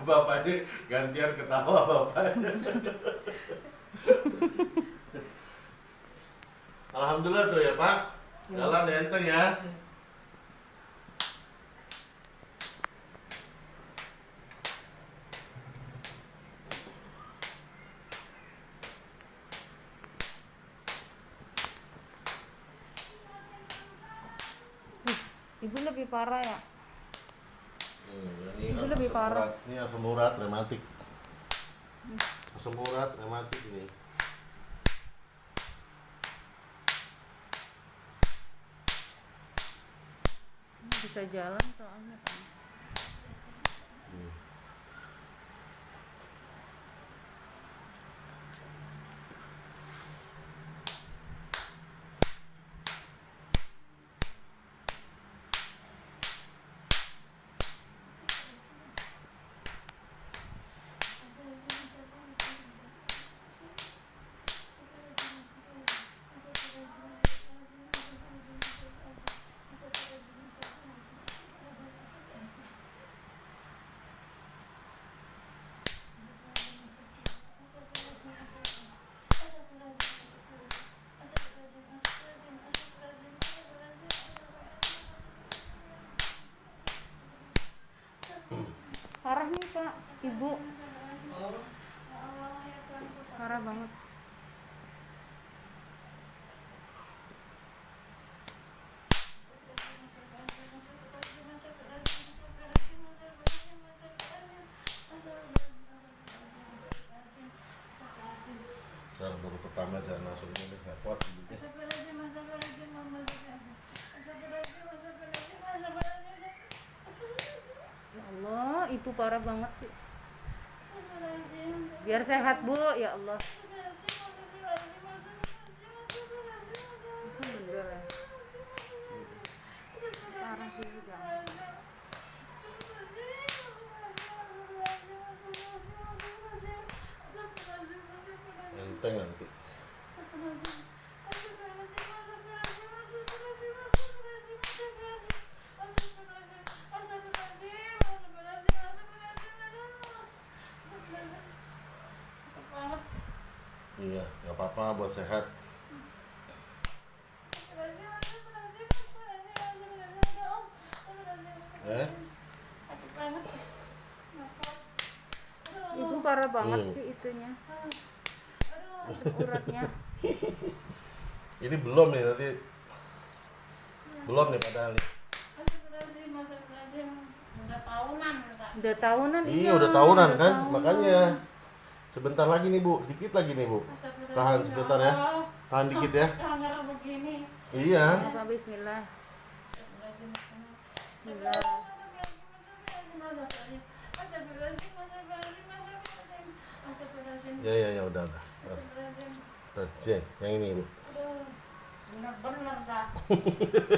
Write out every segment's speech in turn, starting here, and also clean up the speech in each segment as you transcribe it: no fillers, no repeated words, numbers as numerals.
Bapaknya gantian ketawa bapaknya. Alhamdulillah tuh ya Pak, jalan enteng ya. Ibu lebih parah ya? Ini Ibu kan lebih asam parah. urat. Ini asam urat rematik. Asam urat rematik ini. Bisa jalan soalnya kan. Parah nih Pak, Ibu. Parah banget. Sekarang baru pertama jangan langsung ini deh, nggak kuat hidupnya. Ya Allah, Ibu parah banget sih. Biar sehat Bu, ya Allah. Alhamdulillah. Parah sih juga. Enteng nanti. Iya, nggak apa-apa buat sehat. Ibu parah banget sih itunya. Uratnya. Ini belum nih nanti. Belum nih padahal nih. Udah tahunan Iya udah tahunan kan, makanya sebentar lagi nih Bu, dikit lagi nih Bu. Tahan sebentar ya, tahan dikit ya. Iya. Apa bismillah. Bismillah. Ya udah. Tuh, sini, yang ini Bu. Bener-bener dah.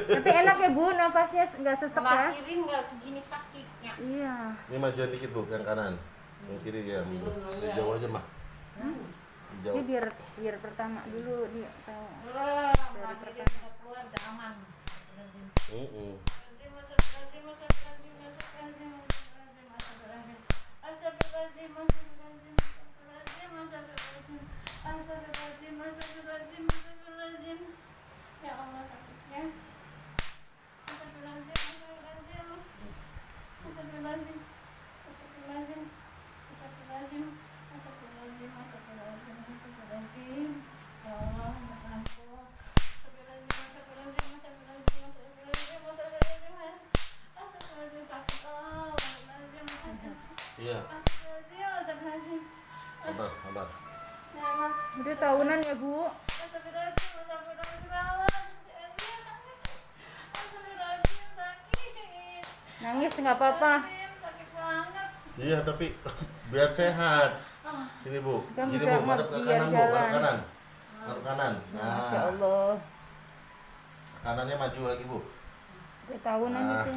Tapi enak ya Bu, nafasnya nggak sesek ya? Sebelah kiri nggak segini sakitnya. Iya. Ini majuan dikit Bu, yang kanan. Yang kiri ya, Bu. Jauh aja mah. Jauh. Dia biar pertama dulu dia tahu. Sebelah kiri nggak keluar udah aman. Ya Allah sakitnya. Iya, sabar. Udah tahunan ya Bu. Nangis nggak apa-apa. Iya, tapi biar sehat. Sini Bu. Kan Gini bisa Bu, madep ke biar kanan Bu, jalan. madep kanan. Madep kanan. Masya Nah, Allah. kanannya maju lagi Bu. Udah tahunan Nah. itu.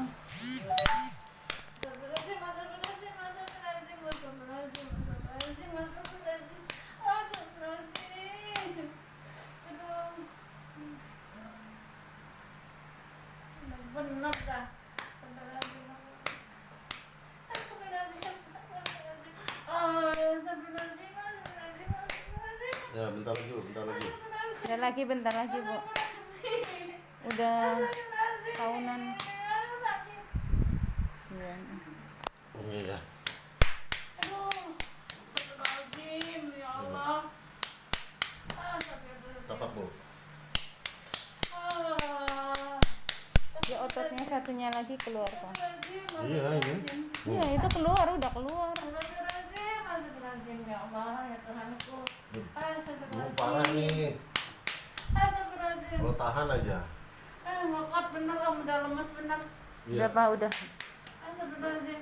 Bener dah. Ya, bentar lagi, Bu, bentar lagi. Bentar lagi, Bu. Udah tahunan. Iya. Iya. Aduh, astagfirullahaladzim, ya Allah. Tapak, Bu. Ya ototnya satunya lagi keluar, Pak. Iya, ini. Iya, itu keluar, udah keluar. Astagfirullahaladzim, ya Allah, ya Tuhanku. Bu, parah nih. Astagfirullahaladzim. Lo tahan aja. Nggak kuat bener, Om, udah lemes bener. Iya. Udah, Pak, udah. Astagfirullahaladzim.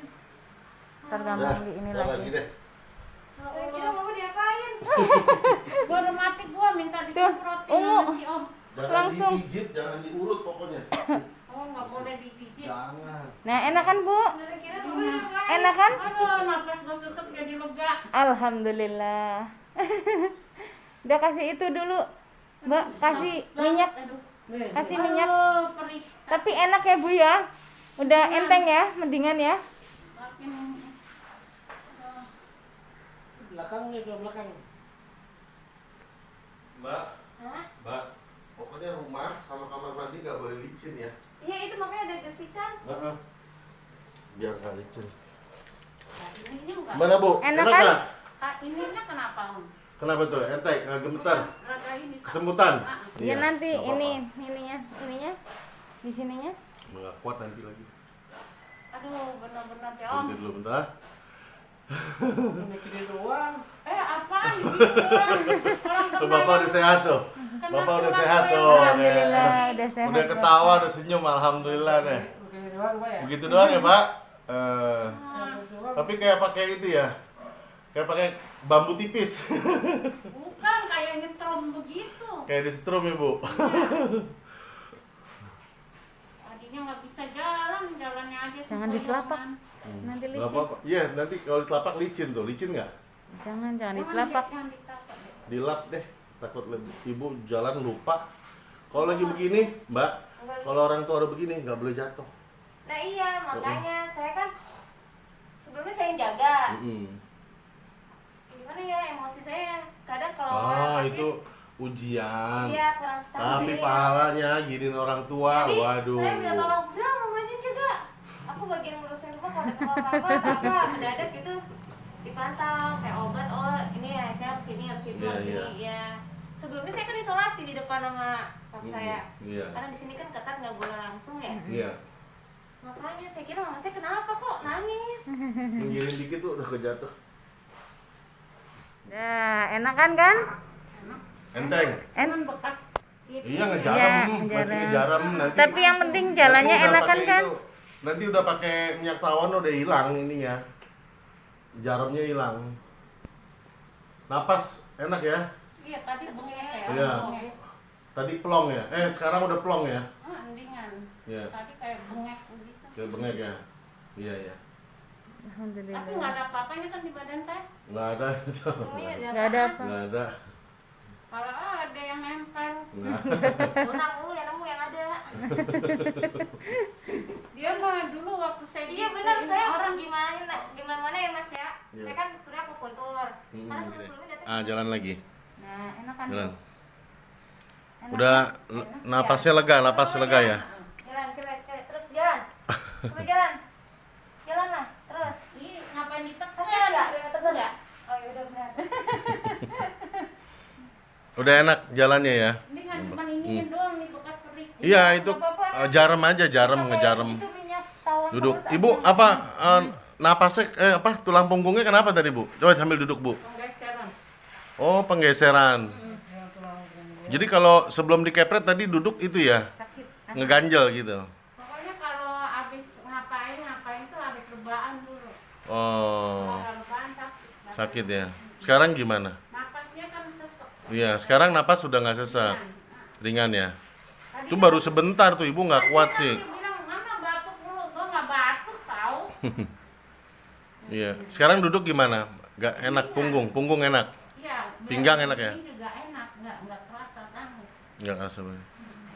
Ntar Dah, gampang di ini bentar lagi. deh. Kira mau diapain? Gua udah mati, gua minta disemprotin ungu. sama si Om. Jangan Langsung. dipijit, jangan diurut pokoknya. Oh, nggak boleh dipijit. Jangan. Nah, enak kan, Bu? Kira mau diapain? Enak kan? Aduh, napas gua sesek jadi lega. Alhamdulillah. Udah kasih itu dulu, Mbak, kasih minyak. Aduh. Kasih minyak. Aduh, perih. Tapi enak ya, Bu ya? Udah enteng ya, mendingan ya. Makin Belakangnya ke belakang. Mbak, Hah? Mbak, pokoknya rumah sama kamar mandi nggak boleh licin ya. Iya, itu makanya ada gesikan. Heeh. Biar nggak licin. Nah, ini enggak. Gimana, Bu? Enak kan? nggak? Ininya kenapa, Om? Kenapa tuh? Enteng, nggak gemetar, Rada ini. kesemutan. Ah, Ya nanti nggak apa-apa. ininya di sininya. Nggak kuat nanti lagi. Aduh, benar-benar ya, Om. Berhenti dulu bentar. Mikirin doang. Apaan gitu doang? Orang Tuh, Bapak udah sehat tuh. Bapak udah sehat tuh. Alhamdulillah udah sehat. Udah ketawa, udah senyum, alhamdulillah deh. Mikirin doang, Pak ya. Begitu doang ya, Pak. Mikirin doang. Tapi kayak pakai itu ya. Kayak pakai bambu tipis. Bukan kayak nyetrum begitu. Kayak di setrum ya, Bu. Tadinya nggak bisa jalan, jalannya aja. Jangan di telapak. Nanti Nggak licin. apa-apa. Iya, nanti kalau di telapak licin tuh. Licin nggak? Jangan di telapak. Jangan di telapak. Dilap deh. Takut lebih. Ibu jalan lupa. Kalau lagi begini, Mbak, kalau orang tua udah begini nggak boleh jatuh. Nah iya, makanya saya kan sebelumnya saya yang jaga. Gimana ya, emosi saya kadang kalau orang sakit, Itu ujian. iya kurang stabil. Tapi pahalanya giniin orang tua, Jadi waduh. saya minta tolong, udah Mama aja jaga. Aku bagian ngurusin rumah, kalau ada apa-apa, apa mendadak gitu dipantau, kayak obat, oh ini ya saya harus ini, harus itu, Iya, harus iya. ini. Ya sebelumnya saya kan isolasi di depan sama kakak saya. Iya. Karena di sini kan ketat nggak boleh langsung ya. Iya. Makanya saya kira mama saya kenapa kok nangis. Pinggirin dikit tuh udah kejatuh. Dah, enakan kan? Enteng. Kan bekas itu. Iya ngejaram, Iya, masih ngejaram. ngejaram nanti. Tapi yang penting jalannya nanti udah enakan pakai kan? itu. Nanti udah pakai minyak tawon udah hilang ininya. Jaramnya hilang. Napas enak ya? Iya, tadi bengek ya. Iya. Bengek. Tadi plong ya? Sekarang udah plong ya? Mendingan. Iya. Tadi kayak bengek begitu. Kayak bengek ya? Iya, iya. Tapi Alhamdulillah. nggak ada apa-apanya kan di badan saya. Nggak ada. Oh iya, Nggak ada apa. Nggak ada. Kalau ada yang nempel, Nggak. Orang dulu yang nemu yang ada. dia mah dulu waktu saya Iya gitu, benar, ini saya orang gimana mana ya Mas ya. Iya. Saya kan surya akupuntur. Karena sebelumnya datang. Jalan lagi. Nah, enakan. Jalan. Enak. Udah napasnya lega, napas lega ya. Jalan, coba terus jalan. Coba jalan. Jalan lah, terus. Ih, ngapain ditekan? Sakit enggak? Udah tegur Enggak. Oh ya udah benar. Udah enak jalannya ya. Mendingan cuma ini doang nih bekas perih. Iya itu jaram aja, jaram Pakai ngejaram. itu minyak tawon Duduk. terus Ibu aja. apa napasnya tulang punggungnya kenapa tadi, Bu? Coba sambil duduk, Bu. Penggeseran. Oh, penggeseran. Jadi kalau sebelum dikepret tadi duduk itu ya, Sakit. ngeganjel gitu. Pokoknya kalau habis ngapain tuh habis rebaan dulu. Oh, Kalau rebaan sakit. sakit ya. Sekarang gimana? Napasnya kan sesek. Iya, sekarang napas sudah nggak sesak, ringan ya. Tadi Itu baru sebentar tuh, Ibu nggak kuat sih. dia bilang, "Mama batuk mulu." Gua nggak batuk tahu. Iya. Sekarang duduk gimana? Gak enak punggung enak. Iya. Pinggang enak ya? Ini juga enak, nggak terasa banget. Nggak kerasa banget.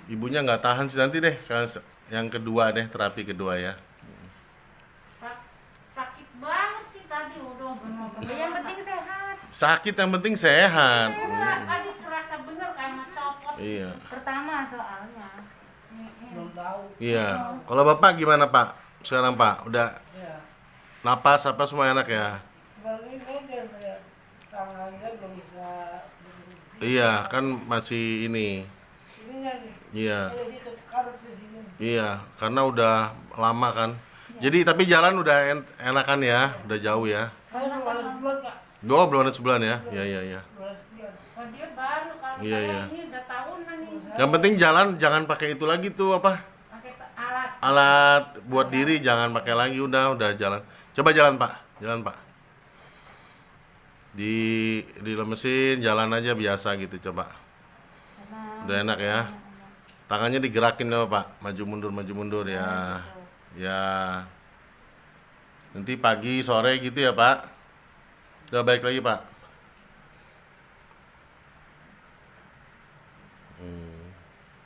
Ibunya nggak tahan sih nanti deh, yang kedua deh, terapi kedua ya. Sakit banget sih tadi udah bener-bener. Yang penting sehat. Sakit yang penting sehat. Aduh kerasa bener kayak mau copot. Iya. Pertama soalnya. Belum tahu. Iya. Kalau Bapak gimana, Pak? Sekarang, Pak, udah Ya. napas apa semua enak ya? Balik aja saya. Tangannya belum bisa. Iya, kan masih ini. Ininya nih. Iya. Jadi kekarat di sini. Iya, karena udah lama kan. Jadi tapi jalan udah enakan ya, udah jauh ya. Saya belum ada sebulan Kak. Belum ada sebulan ya. Iya, iya, iya. Belum ada sebulan. Oh, dia baru kalau Iya, saya iya. ini udah tahunan nih. Yang penting jalan jangan pakai itu lagi tuh apa? Pakai alat. Alat buat diri jangan pakai lagi, udah jalan. Coba jalan, Pak. Jalan, Pak. Dilemesin, jalan aja biasa gitu coba. Udah enak ya. Tangannya digerakin ya, Pak. Maju mundur ya. Ya. Nanti pagi, sore gitu ya, Pak. Udah baik lagi, Pak.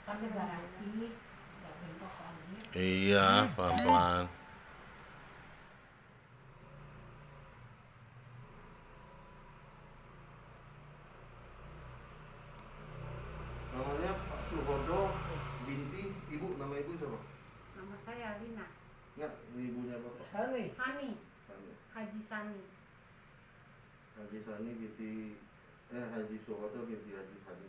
Tapi berarti nggak bentuk lagi. Iya, pelan-pelan. Namanya Pak Suhodo binti ibu, nama ibu siapa? Nama saya Lina. Enggak, ibunya Bapak. Sani. Sani. Haji Sani. Haji Sani binti Haji Suhodo binti Haji Sani.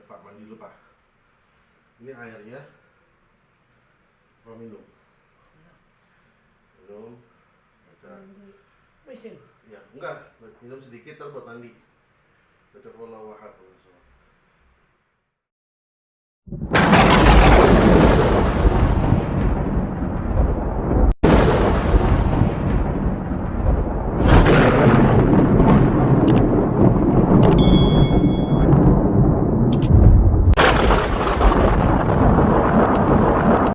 Pak mandi dulu, Pak. Ini airnya. Pak minum. Minum. Baca. Mesin. Ya, enggak. Minum sedikit terus buat mandi. Baca Qul huwallahu ahad.